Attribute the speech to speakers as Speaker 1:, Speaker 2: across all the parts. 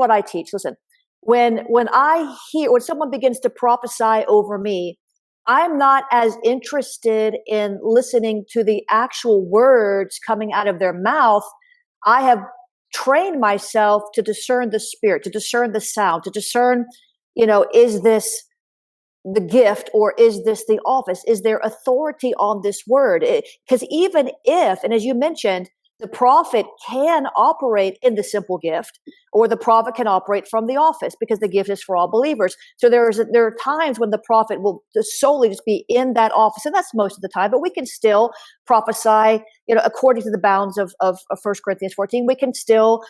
Speaker 1: what I teach. Listen, when someone begins to prophesy over me, I'm not as interested in listening to the actual words coming out of their mouth. I have trained myself to discern the spirit, to discern the sound, to discern, is this the gift or is this the office? Is there authority on this word? Because even if, and as you mentioned, the prophet can operate in the simple gift, or the prophet can operate from the office because the gift is for all believers. So there are times when the prophet will solely just be in that office, and that's most of the time, but we can still prophesy, according to the bounds of 1 Corinthians 14, we can still,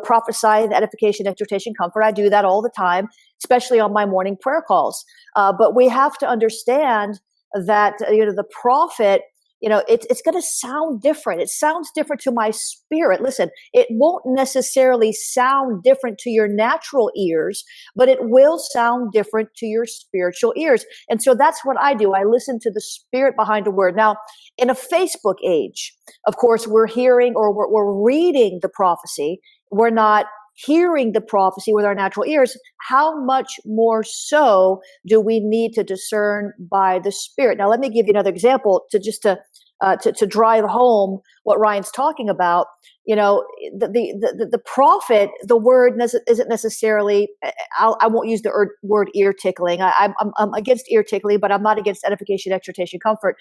Speaker 1: prophesy the edification, exhortation, comfort. I do that all the time, especially on my morning prayer calls. But we have to understand that, the prophet, it's going to sound different. It sounds different to my spirit. Listen, it won't necessarily sound different to your natural ears, but it will sound different to your spiritual ears. And so that's what I do. I listen to the spirit behind a word. Now, in a Facebook age, of course, we're hearing or we're reading the prophecy. We're not hearing the prophecy with our natural ears. How much more so do we need to discern by the Spirit? Now, let me give you another example to drive home what Ryan's talking about. The prophet, the word isn't necessarily. I won't use the word ear tickling. I'm against ear tickling, but I'm not against edification, exhortation, comfort.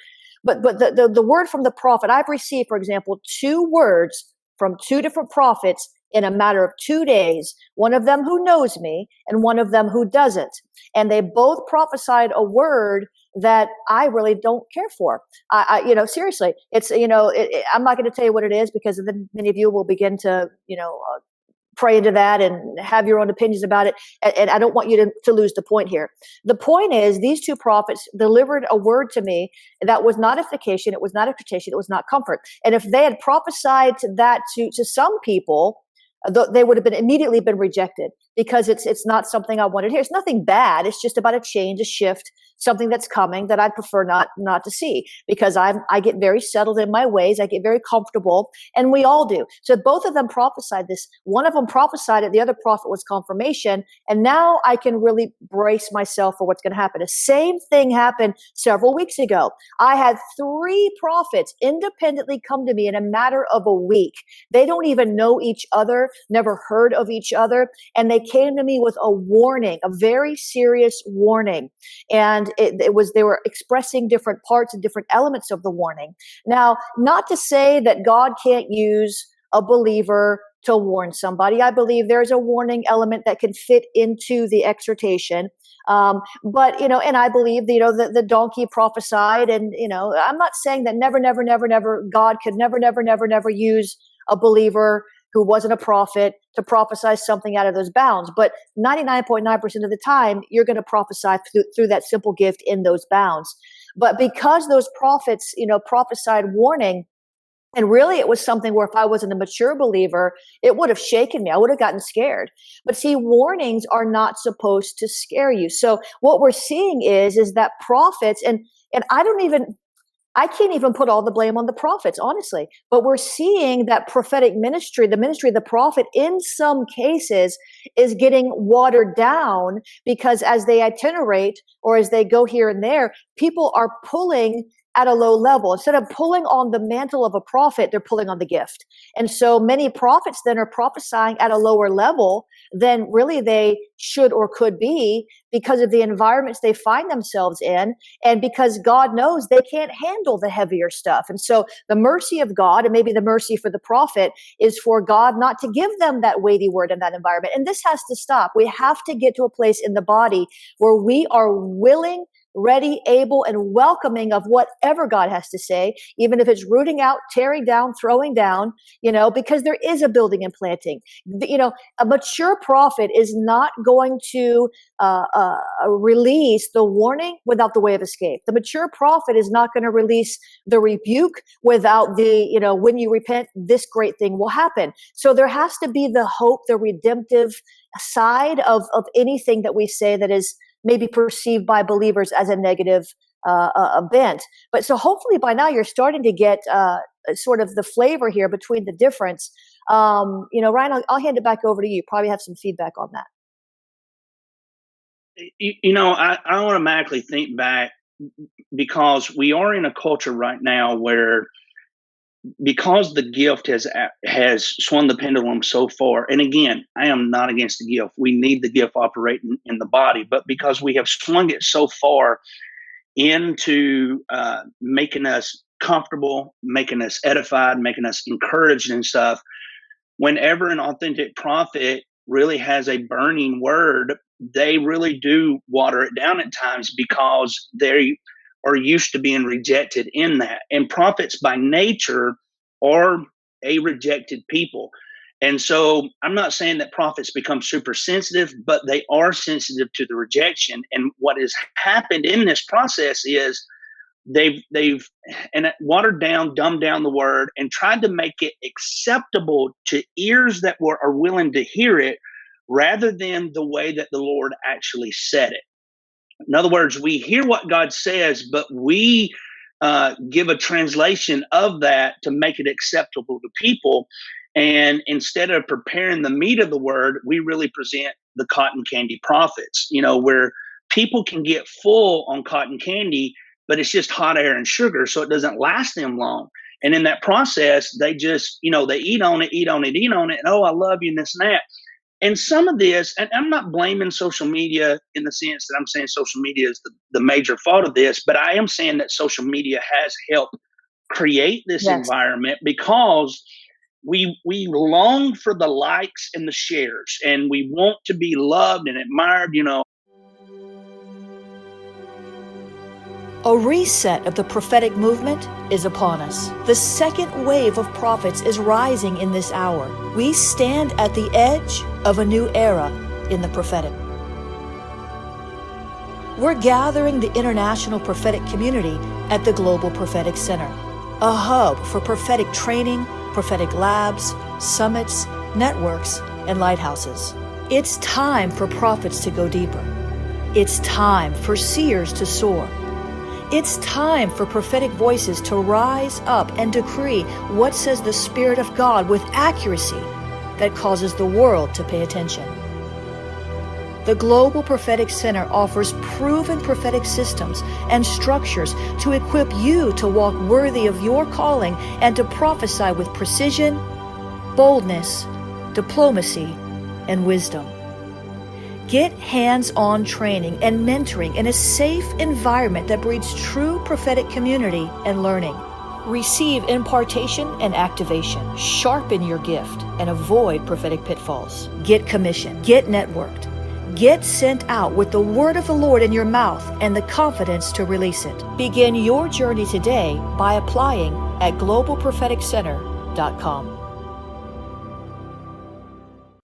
Speaker 1: But the word from the prophet, I've received, for example, 2 words from 2 different prophets in a matter of 2 days, one of them who knows me and one of them who doesn't. And they both prophesied a word that I really don't care for. Seriously, it's, I'm not going to tell you what it is, because then many of you will begin to, pray into that and have your own opinions about it. And I don't want you to lose the point here. The point is, these 2 prophets delivered a word to me that was not edification, it was not exhortation, it was not comfort. And if they had prophesied that to some people, they would have immediately been rejected, because it's not something I wanted to hear. It's nothing bad. It's just about a change, a shift, something that's coming that I'd prefer not to see, because I get very settled in my ways. I get very comfortable, and we all do. So both of them prophesied this. One of them prophesied it. The other prophet was confirmation. And now I can really brace myself for what's going to happen. The same thing happened several weeks ago. I had 3 prophets independently come to me in a matter of a week. They don't even know each other, never heard of each other. And they came to me with a warning, a very serious warning. And they were expressing different parts and different elements of the warning. Now, not to say that God can't use a believer to warn somebody. I believe there's a warning element that can fit into the exhortation. But, and I believe, the donkey prophesied, and, I'm not saying that never, God could never use a believer who wasn't a prophet to prophesy something out of those bounds. But 99.9% of the time, you're going to prophesy through that simple gift in those bounds. But because those prophets, prophesied warning, and really it was something where if I wasn't a mature believer, it would have shaken me. I would have gotten scared. But see, warnings are not supposed to scare you. So what we're seeing is that prophets, and I can't even put all the blame on the prophets, honestly. But we're seeing that prophetic ministry, the ministry of the prophet, in some cases is getting watered down, because as they itinerate or as they go here and there, people are pulling at a low level. Instead of pulling on the mantle of a prophet, they're pulling on the gift. And so many prophets then are prophesying at a lower level than really they should or could be, because of the environments they find themselves in, and because God knows they can't handle the heavier stuff. And so the mercy of God, and maybe the mercy for the prophet, is for God not to give them that weighty word in that environment. And this has to stop. We have to get to a place in the body where we are willing, ready, able, and welcoming of whatever God has to say, even if it's rooting out, tearing down, throwing down, because there is a building and planting. A mature prophet is not going to release the warning without the way of escape. The mature prophet is not going to release the rebuke without the, when you repent, this great thing will happen. So there has to be the hope, the redemptive side of anything that we say that is maybe perceived by believers as a negative bent. But so hopefully by now you're starting to get sort of the flavor here between the difference. Ryan, I'll hand it back over to you. Probably have some feedback on that.
Speaker 2: I automatically think back because we are in a culture right now where, because the gift has swung the pendulum so far, and again, I am not against the gift. We need the gift operating in the body, but because we have swung it so far into making us comfortable, making us edified, making us encouraged and stuff, whenever an authentic prophet really has a burning word, they really do water it down at times because they are used to being rejected in that. And prophets by nature are a rejected people. And so I'm not saying that prophets become super sensitive, but they are sensitive to the rejection. And what has happened in this process is they've watered down, dumbed down the word, and tried to make it acceptable to ears that are willing to hear it, rather than the way that the Lord actually said it. In other words, we hear what God says, but we give a translation of that to make it acceptable to people. And instead of preparing the meat of the word, we really present the cotton candy prophets, where people can get full on cotton candy, but it's just hot air and sugar, so it doesn't last them long. And in that process, they just, they eat on it, and oh, I love you, and this and that. And some of this, and I'm not blaming social media in the sense that I'm saying social media is the major fault of this, but I am saying that social media has helped create this environment, because we long for the likes and the shares, and we want to be loved and admired,
Speaker 1: A reset of the prophetic movement is upon us. The second wave of prophets is rising in this hour. We stand at the edge of a new era in the prophetic. We're gathering the international prophetic community at the Global Prophetic Center, a hub for prophetic training, prophetic labs, summits, networks, and lighthouses. It's time for prophets to go deeper. It's time for seers to soar. It's time for prophetic voices to rise up and decree what says the Spirit of God with accuracy that causes the world to pay attention. The Global Prophetic Center offers proven prophetic systems and structures to equip you to walk worthy of your calling and to prophesy with precision, boldness, diplomacy, and wisdom. Get hands-on training and mentoring in a safe environment that breeds true prophetic community and learning. Receive impartation and activation. Sharpen your gift and avoid prophetic pitfalls. Get commissioned. Get networked. Get sent out with the word of the Lord in your mouth and the confidence to release it. Begin your journey today by applying at globalpropheticcenter.com.